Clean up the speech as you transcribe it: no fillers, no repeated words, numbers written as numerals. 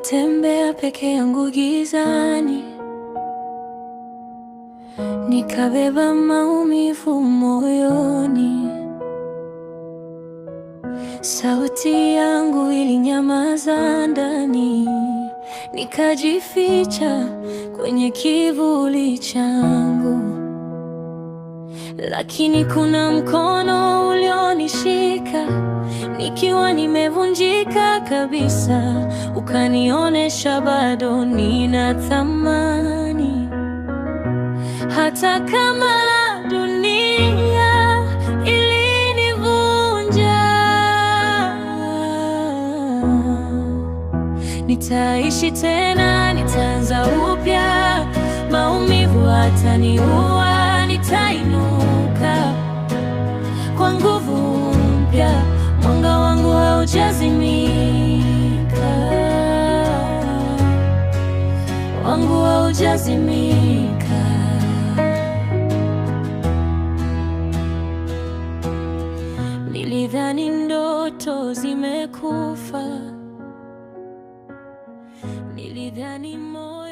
Nilitembea peke yangu gizani, nikabeba maumivu moyoni. Sauti yangu ilinyamaza ndani, nikajificha kwenye kivuli changu. Lakini kuna mkono ulionishika nikiwa nimevunjika kabisa, ukanionesha bado nina thamani. Hata kama dunia ilinivunja, nitaishi tena, nitaanza upya. Maumivu hataniua, nitainuka kwa nguvu mpya. Mwanga wangu haujazimika, wangu haujazimika. Nilidhani ndoto zimekufa, nilidhani moyo